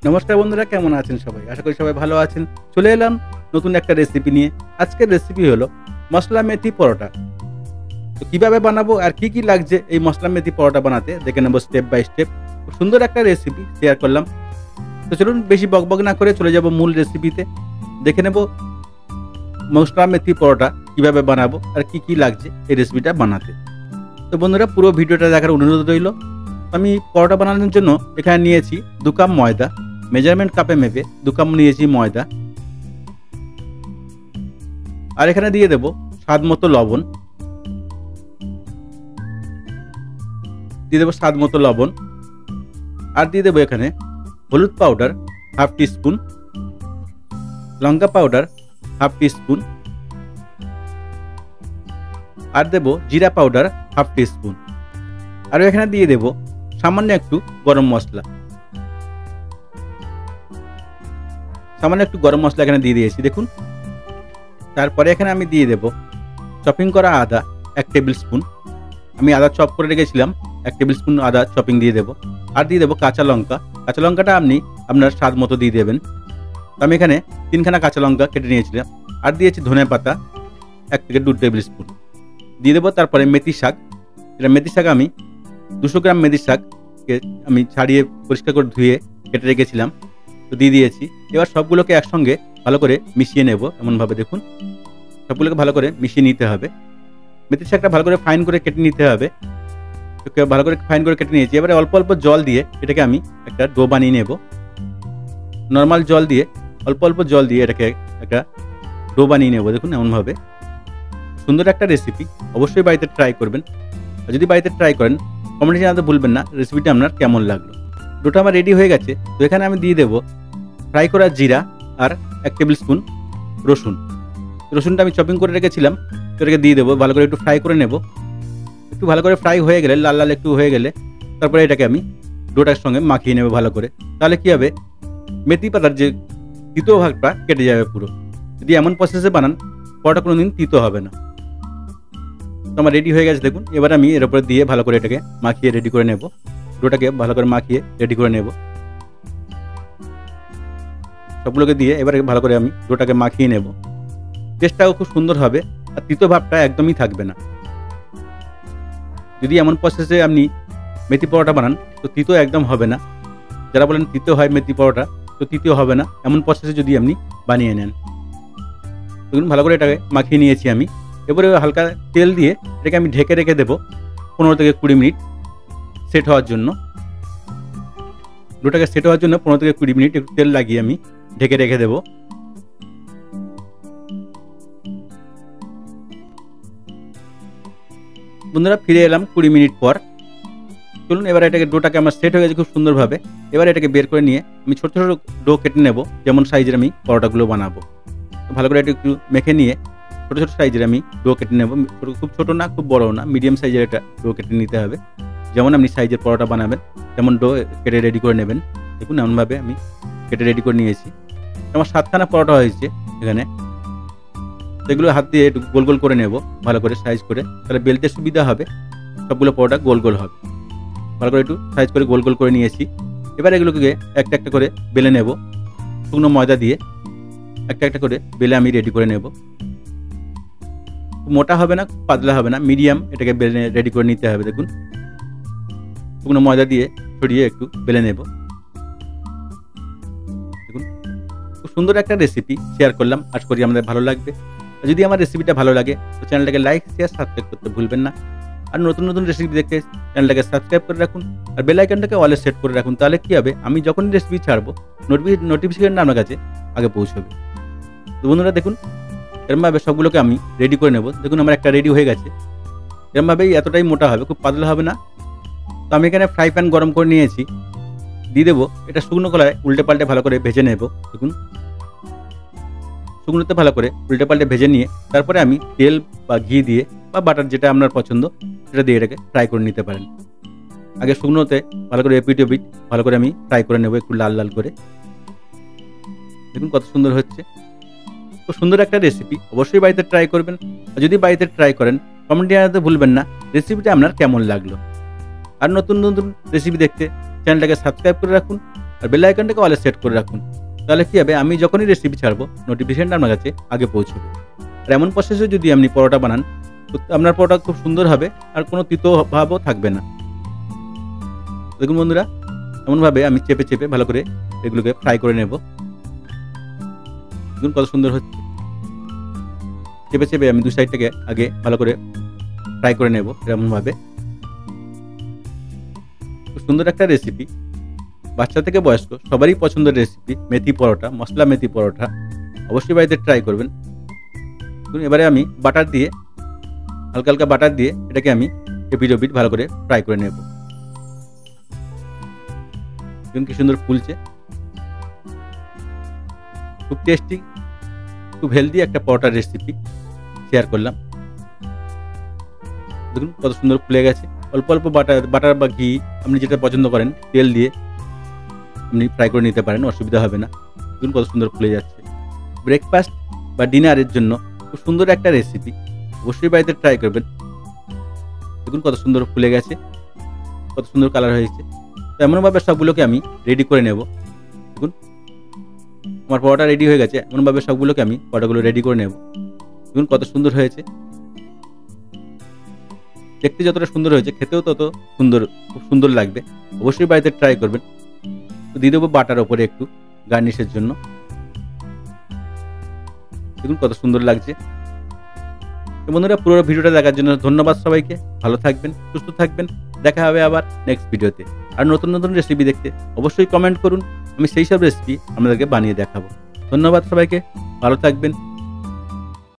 নমস্কার বন্ধুরা, কেমন আছেন সবাই? আশা করি সবাই ভালো আছেন। চলে এলাম নতুন একটা রেসিপি নিয়ে। আজকের রেসিপি হলো মশলা মেথি পরোটা। তো কিভাবে বানাবো আর কি কি লাগছে এই মশলা মেথি পরোটা বানাতে দেখে নেবো স্টেপ বাই স্টেপ। খুব সুন্দর একটা রেসিপি শেয়ার করলাম। তো চলুন বেশি বকবক না করে চলে যাব মূল রেসিপিতে। দেখে নেব মশলা মেথি পরোটা কিভাবে বানাবো আর কি কি লাগছে এই রেসিপিটা বানাতে। তো বন্ধুরা পুরো ভিডিওটা দেখার অনুরোধ রইল। আমি পরোটা বানানোর জন্য এখানে নিয়েছি 2 কাপ ময়দা, মেজারমেন্ট কাপে মেপে 2 কাপ নিয়েছি ময়দা। আর এখানে দিয়ে দেব স্বাদ মতো লবণ, আর দিয়ে দেবো এখানে হলুদ পাউডার হাফ টিস্পুন, লঙ্কা পাউডার হাফ টিস্পুন, আর দেব জিরা পাউডার হাফ টিস্পুন। আর এখানে দিয়ে দেব সামান্য একটু গরম মশলা, এখানে দিয়ে দিয়েছি দেখুন। তারপরে এখানে আমি দিয়ে দেব চপিং করা আদা 1 টেবিল স্পুন। আমি আদা চপ করে রেখেছিলাম, 1 টেবিল স্পুন আদা চপিং দিয়ে দেবো। আর দিয়ে দেবো কাঁচা লঙ্কাটা আপনি আপনার স্বাদ মতো দিয়ে দেবেন। আমি এখানে 3খানা কাঁচা লঙ্কা কেটে নিয়েছিলাম। আর দিয়েছি ধনে পাতা 1 থেকে 2 টেবিল স্পুন দিয়ে দেবো। তারপরে মেথি শাক, আমি 200 গ্রাম মেথি শাককে আমি ছাড়িয়ে পরিষ্কার করে ধুয়ে কেটে রেখেছিলাম, তো দিয়ে দিয়েছি। এবার সবগুলোকে একসঙ্গে ভালো করে মিশিয়ে নেব। এমনভাবে দেখুন সবগুলোকে ভালো করে মিশিয়ে নিতে হবে। মেথি শাকটা ভালো করে ফাইন করে কেটে নিতে হবে। ভালো করে ফাইন করে কেটে নিয়েছি। এবারে অল্প অল্প জল দিয়ে এটাকে আমি একটা ডো বানিয়ে নেব। নর্মাল জল দিয়ে অল্প জল দিয়ে এটাকে একটা ডো বানিয়ে নেব। দেখুন এমনভাবে সুন্দর একটা রেসিপি, অবশ্যই বাড়িতে ট্রাই করবেন। আর যদি বাড়িতে ট্রাই করেন কমেন্টে জানাতে ভুলবেন না রেসিপিটা আপনার কেমন লাগলো। ডোটা আমার রেডি হয়ে গেছে। তো এখানে আমি দিয়ে দেবো ফ্রাই করা জিরা আর 1 টেবিল স্পুন রসুনটা আমি চপিং করে রেখেছিলাম, এটাকে দিয়ে দেবো। ভালো করে একটু ফ্রাই করে নেব। একটু ভালো করে ফ্রাই হয়ে গেলে লাল লাল একটু হয়ে গেলে তারপরে এটাকে আমি ডোটার সঙ্গে মাখিয়ে নেব ভালো করে। তাহলে কী হবে, মেথি পাতার যে তিতো ভাগটা কেটে যাবে পুরো। যদি এমন প্রসেসে বানান পরোটা কোনো দিন তিতো হবে না। তো আমার রেডি হয়ে গেছে দেখুন। এবার আমি এর উপরে দিয়ে ভালো করে এটাকে মাখিয়ে রেডি করে নেব। ডোটাকে ভালো করে মাখিয়ে রেডি করে নেব। সবগুলোকে দিয়ে এবারে ভালো করে আমি ডোটাকে মাখিয়ে নেব। টেস্টটাও খুব সুন্দর হবে আর তিতো ভাবটা একদমই থাকবে না। যদি এমন প্রসেসে আপনি মেথি পরোটা বানান তো তিতো একদম হবে না। যারা বলেন তিতো হয় মেথি পরোটা, তো তিতো হবে না এমন প্রসেসে যদি আপনি বানিয়ে নেন। দেখুন ভালো করে এটাকে মাখিয়ে নিয়েছি আমি। এবারে হালকা তেল দিয়ে এটাকে আমি ঢেকে রেখে দেবো 15 থেকে 20 মিনিট সেট হওয়ার জন্য। ডোটাকে সেট হওয়ার জন্য 15 থেকে 20 মিনিট একটু তেল লাগিয়ে আমি ঢেকে রেখে দেবো। বন্ধুরা ফিরে এলাম 20 মিনিট পর। চলুন এবার এটাকে ডোটাকে আমার সেট হয়ে গেছে খুব সুন্দরভাবে। এবার এটাকে বের করে নিয়ে আমি ছোট ছোট ডো কেটে নেব, যেমন সাইজের আমি পরোটাগুলো বানাবো। ভালো করে এটা একটু মেখে নিয়ে ছোট ছোট সাইজের আমি ডো কেটে নেব। খুব ছোট না খুব বড়ও না, মিডিয়াম সাইজের একটা ডো কেটে নিতে হবে। যেমন আপনি সাইজের পরোটা বানাবেন তেমন ডো কেটে রেডি করে নেবেন। দেখুন এমনভাবে আমি কেটে রেডি করে নিয়েছি। আমার 7খানা পরোটা হয়েছে এখানে। সেগুলো হাত দিয়ে একটু গোল গোল করে নেব ভালো করে সাইজ করে, তাহলে বেলতে সুবিধা হবে। সবগুলো পরোটা গোল গোল হবে। ভালো করে একটু সাইজ করে গোল গোল করে নিয়েছি। এবার এগুলোকে একটা একটা করে বেলে নেব। শুকনো ময়দা দিয়ে একটা একটা করে বেলে আমি রেডি করে নেব। মোটা হবে না পাতলা হবে না, মিডিয়াম এটাকে বেলে রেডি করে নিতে হবে। দেখুন শুকনো ময়দা দিয়ে ছড়িয়ে একটু বেলে নেব। দেখুন খুব সুন্দর একটা রেসিপি শেয়ার করলাম, আশা করি আমাদের ভালো লাগবে। যদি আমার রেসিপিটা ভালো লাগে তো চ্যানেলটাকে লাইক শেয়ার সাবস্ক্রাইব করতে ভুলবেন না। আর নতুন নতুন রেসিপি দেখতে চ্যানেলটাকে সাবস্ক্রাইব করে রাখুন আর বেল আইকনটাকে অলে সেট করে রাখুন। তাহলে কী হবে, আমি যখনই রেসিপি ছাড়বো নোটিফিকেশনটা আপনার কাছে আগে পৌঁছবে। তো বন্ধুরা দেখুন এরমভাবে সবগুলোকে আমি রেডি করে নেব। দেখুন আমার একটা রেডি হয়ে গেছে। এরমভাবেই এতটাই মোটা হবে, খুব পাতলা হবে না। তো আমি এখানে ফ্রাই প্যান গরম করে নিয়েছি, দিয়ে দেবো। এটা শুকনো কলায় উল্টে পাল্টে ভালো করে ভেজে নেব। দেখুন শুকনোতে ভালো করে উল্টে পাল্টে ভেজে নিয়ে তারপরে আমি তেল বা ঘি দিয়ে বা বাটার যেটা আপনার পছন্দ সেটা দিয়ে এটাকে ফ্রাই করে নিতে পারেন। আগে শুকনোতে ভালো করে এপিট ওপিট ভালো করে আমি ফ্রাই করে নেব একটু লাল লাল করে। দেখুন কত সুন্দর হচ্ছে। খুব সুন্দর একটা রেসিপি, অবশ্যই বাড়িতে ট্রাই করবেন। আর যদি বাড়িতে ট্রাই করেন কমেন্টে জানাতে ভুলবেন না রেসিপিটা আপনার কেমন লাগলো। আর নতুন নতুন রেসিপি দেখতে চ্যানেলটাকে সাবস্ক্রাইব করে রাখুন আর বেল আইকনটাকে অলে সেট করে রাখুন। তাহলে কী হবে, আমি যখনই রেসিপি ছাড়বো নোটিফিকেশনটা আপনার কাছে আগে পৌঁছবে। আর এমন প্রসেসে যদি আপনি পরোটা বানান তো আপনার পরোটা খুব সুন্দর হবে আর কোনো তিতো ভাবও থাকবে না। দেখুন বন্ধুরা, এমনভাবে আমি চেপে চেপে ভালো করে এগুলোকে ফ্রাই করে নেব। দেখুন কত সুন্দর হচ্ছে। চেপে চেপে আমি 2 সাইডটাকে আগে ভালো করে ফ্রাই করে নেব এমনভাবে। খুব সুন্দর একটা রেসিপি, বাচ্চা থেকে বয়স্ক সবারই পছন্দের রেসিপি মেথি পরোটা, মশলা মেথি পরোটা। অবশ্যই বাড়িতে ট্রাই করবেন। এবারে আমি বাটার দিয়ে হালকা হালকা বাটার দিয়ে এটাকে আমি এপিট ওপিট ভালো করে ফ্রাই করে নেব। দেখুন কি সুন্দর ফুলছে। খুব টেস্টি, খুব হেলদি একটা পরোটার রেসিপি শেয়ার করলাম। দেখুন কত সুন্দর ফুলে গেছে। অল্প অল্প বাটার বা ঘি আপনি যেটা পছন্দ করেন তেল দিয়ে আপনি ফ্রাই করে নিতে পারেন, অসুবিধা হবে না। দেখুন কত সুন্দর ফুলে যাচ্ছে। ব্রেকফাস্ট বা ডিনারের জন্য খুব সুন্দর একটা রেসিপি, অবশ্যই বাড়িতে ট্রাই করবেন। দেখুন কত সুন্দর ফুলে গেছে, কত সুন্দর কালার হয়েছে। তো এমনভাবে সবগুলোকে আমি রেডি করে নেব। দেখুন আমার পরোটা রেডি হয়ে গেছে। এমনভাবে সবগুলোকে আমি পরোটাগুলো রেডি করে নেব। দেখুন কত সুন্দর হয়েছে। দেখতে যতটা সুন্দর হয়েছে খেতেও তত সুন্দর, খুব সুন্দর লাগবে। অবশ্যই বাড়িতে ট্রাই করবেন। তো দিয়ে দেবো বাটার ওপরে একটু গার্নিশের জন্য। দেখুন কত সুন্দর লাগছে। তো বন্ধুরা, পুরো ভিডিওটা দেখার জন্য ধন্যবাদ সবাইকে। ভালো থাকবেন, সুস্থ থাকবেন। দেখা হবে আবার নেক্সট ভিডিওতে। আর নতুন নতুন রেসিপি দেখতে অবশ্যই কমেন্ট করুন, আমি সেই সব রেসিপি আপনাদেরকে বানিয়ে দেখাবো। ধন্যবাদ সবাইকে, ভালো থাকবেন।